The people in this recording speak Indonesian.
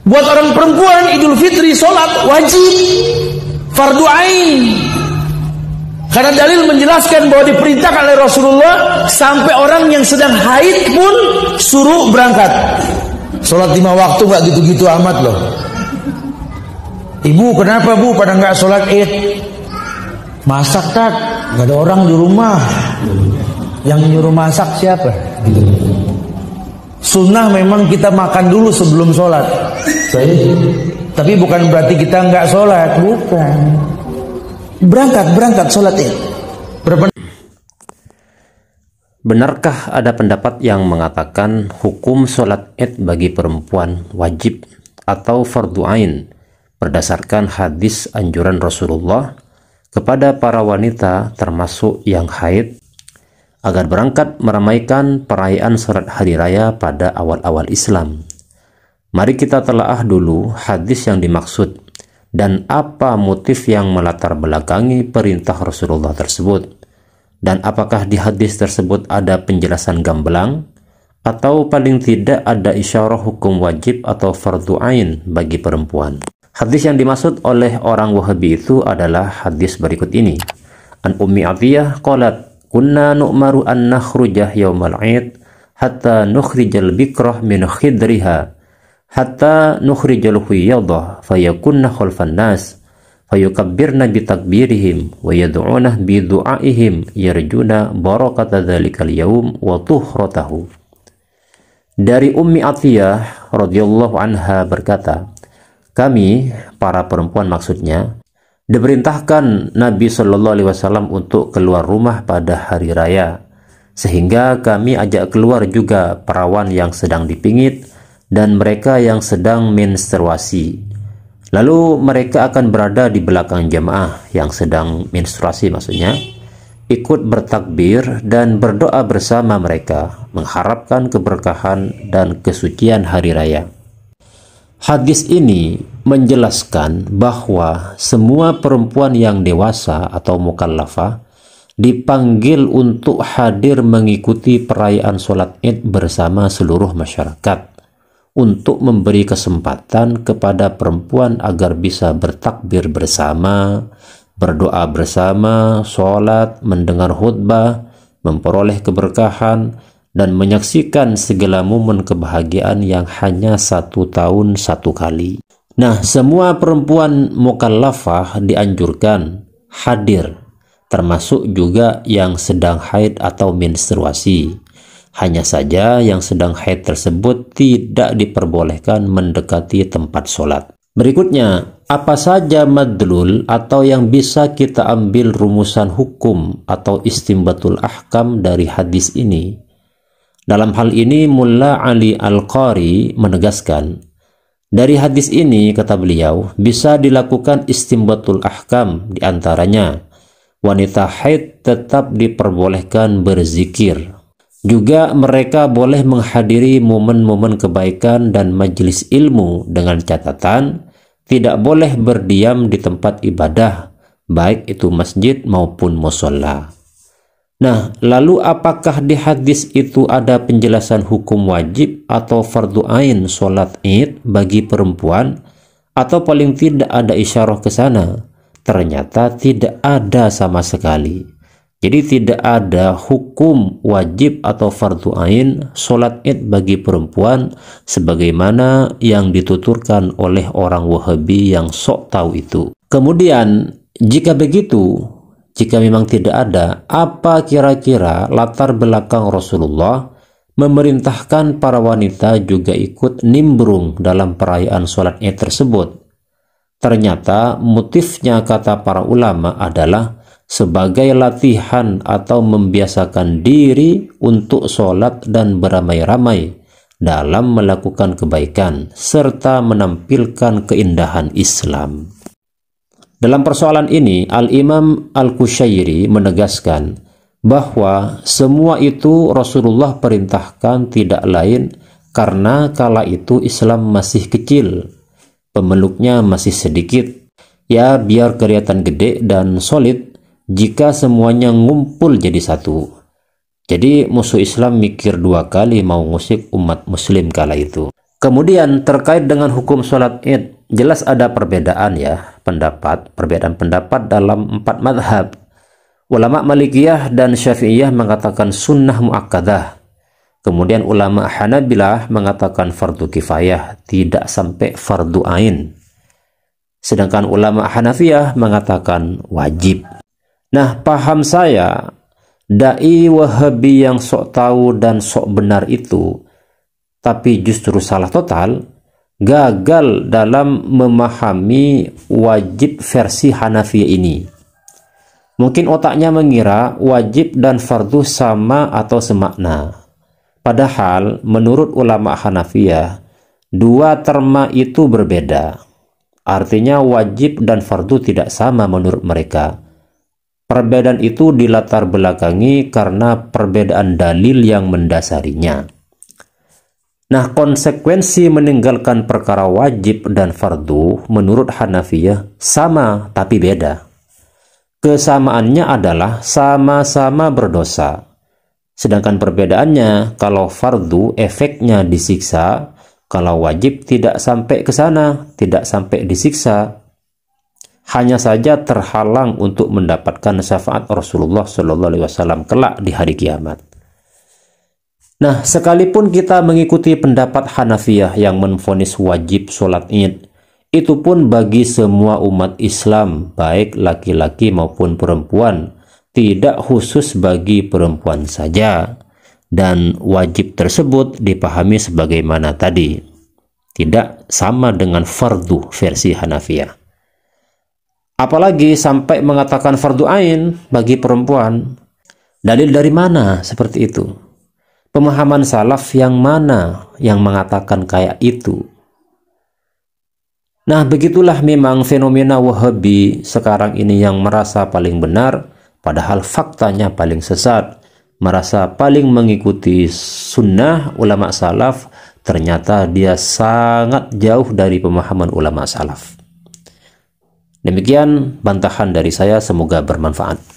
Buat orang perempuan Idul Fitri sholat wajib, fardu ain. Karena dalil menjelaskan bahwa diperintahkan oleh Rasulullah sampai orang yang sedang haid pun suruh berangkat. Sholat 5 waktu nggak gitu-gitu amat loh. Ibu kenapa bu pada nggak sholat id? Masak tak? Nggak ada orang di rumah. Yang nyuruh masak siapa? Sunnah memang kita makan dulu sebelum sholat. Tapi bukan berarti kita nggak sholat, bukan. Berangkat sholat id. Benarkah ada pendapat yang mengatakan hukum sholat id bagi perempuan wajib atau fardu ain berdasarkan hadis anjuran Rasulullah kepada para wanita termasuk yang haid agar berangkat meramaikan perayaan sholat hari raya pada awal-awal Islam? Mari kita telaah dulu hadis yang dimaksud dan apa motif yang melatar belakangi perintah Rasulullah tersebut, dan apakah di hadis tersebut ada penjelasan gamblang atau paling tidak ada isyarah hukum wajib atau fardu ain bagi perempuan. Hadis yang dimaksud oleh orang Wahabi itu adalah hadis berikut ini. An Ummi Atiyah qalat kunna nu'maru an nakhrujah yaumal 'id hatta nukhrijal bikrah min khidriha hatta nukhrijal huyadah fayakunna khalfan nas fayukabbirna bitakbirihim wa yad'una bidu'aihim yarjuna barakata dzalikal yaum wa tuhratahu. Dari Ummi Atiyah radhiyallahu anha berkata, kami para perempuan maksudnya diperintahkan Nabi Shallallahu Alaihi Wasallam untuk keluar rumah pada hari raya, sehingga kami ajak keluar juga perawan yang sedang dipingit dan mereka yang sedang menstruasi. Lalu mereka akan berada di belakang jamaah yang sedang menstruasi, maksudnya ikut bertakbir dan berdoa bersama mereka, mengharapkan keberkahan dan kesucian hari raya. Hadis ini menjelaskan bahwa semua perempuan yang dewasa atau mukallafah dipanggil untuk hadir mengikuti perayaan sholat id bersama seluruh masyarakat, untuk memberi kesempatan kepada perempuan agar bisa bertakbir bersama, berdoa bersama, sholat, mendengar khutbah, memperoleh keberkahan, dan menyaksikan segala momen kebahagiaan yang hanya 1 tahun 1 kali. Nah, semua perempuan mukallafah dianjurkan hadir, termasuk juga yang sedang haid atau menstruasi. Hanya saja yang sedang haid tersebut tidak diperbolehkan mendekati tempat sholat. Berikutnya, apa saja madlul atau yang bisa kita ambil rumusan hukum atau istimbatul ahkam dari hadis ini? Dalam hal ini Mulla Ali Al-Qari menegaskan, dari hadis ini, kata beliau, bisa dilakukan istimbatul ahkam, diantaranya wanita haid tetap diperbolehkan berzikir. Juga mereka boleh menghadiri momen-momen kebaikan dan majelis ilmu dengan catatan tidak boleh berdiam di tempat ibadah, baik itu masjid maupun musholla. Nah, lalu apakah di hadis itu ada penjelasan hukum wajib atau fardu ain sholat id bagi perempuan, atau paling tidak ada isyarah ke sana? Ternyata tidak ada sama sekali. Jadi tidak ada hukum wajib atau fardu ain sholat id bagi perempuan sebagaimana yang dituturkan oleh orang Wahabi yang sok tahu itu. Kemudian jika begitu, jika memang tidak ada, apa kira-kira latar belakang Rasulullah memerintahkan para wanita juga ikut nimbrung dalam perayaan sholat id tersebut? Ternyata motifnya, kata para ulama, adalah sebagai latihan atau membiasakan diri untuk sholat dan beramai-ramai dalam melakukan kebaikan serta menampilkan keindahan Islam. Dalam persoalan ini, Al-Imam Al-Qushairi menegaskan bahwa semua itu Rasulullah perintahkan tidak lain karena kala itu Islam masih kecil, pemeluknya masih sedikit. Ya, biar kelihatan gede dan solid jika semuanya ngumpul jadi satu. Jadi musuh Islam mikir 2 kali mau ngusik umat muslim kala itu. Kemudian terkait dengan hukum sholat id, jelas ada perbedaan ya, perbedaan pendapat dalam 4 madhab. Ulama Malikiyah dan Syafi'iyah mengatakan sunnah muakkadah. Kemudian ulama Hanabilah mengatakan fardu kifayah, tidak sampai fardu ain. Sedangkan ulama Hanafiyah mengatakan wajib. Nah, paham saya, dai Wahabi yang sok tahu dan sok benar itu, tapi justru salah total, gagal dalam memahami wajib versi Hanafiyah ini. Mungkin otaknya mengira wajib dan fardu sama atau semakna. Padahal menurut ulama Hanafiyah, dua terma itu berbeda. Artinya wajib dan fardu tidak sama menurut mereka. Perbedaan itu dilatar belakangi karena perbedaan dalil yang mendasarinya. Nah, konsekuensi meninggalkan perkara wajib dan fardu menurut Hanafiyah sama tapi beda. Kesamaannya adalah sama-sama berdosa. Sedangkan perbedaannya, kalau fardu efeknya disiksa, kalau wajib tidak sampai ke sana, tidak sampai disiksa. Hanya saja terhalang untuk mendapatkan syafaat Rasulullah SAW kelak di hari kiamat. Nah, sekalipun kita mengikuti pendapat Hanafiyah yang menvonis wajib sholat id, itu pun bagi semua umat Islam, baik laki-laki maupun perempuan, tidak khusus bagi perempuan saja. Dan wajib tersebut dipahami sebagaimana tadi, tidak sama dengan fardu versi Hanafiyah. Apalagi sampai mengatakan fardu ain bagi perempuan. Dalil dari mana seperti itu? Pemahaman salaf yang mana yang mengatakan kayak itu? Nah, begitulah memang fenomena Wahabi sekarang ini yang merasa paling benar, padahal faktanya paling sesat. Merasa paling mengikuti sunnah ulama salaf, ternyata dia sangat jauh dari pemahaman ulama salaf. Demikian bantahan dari saya, semoga bermanfaat.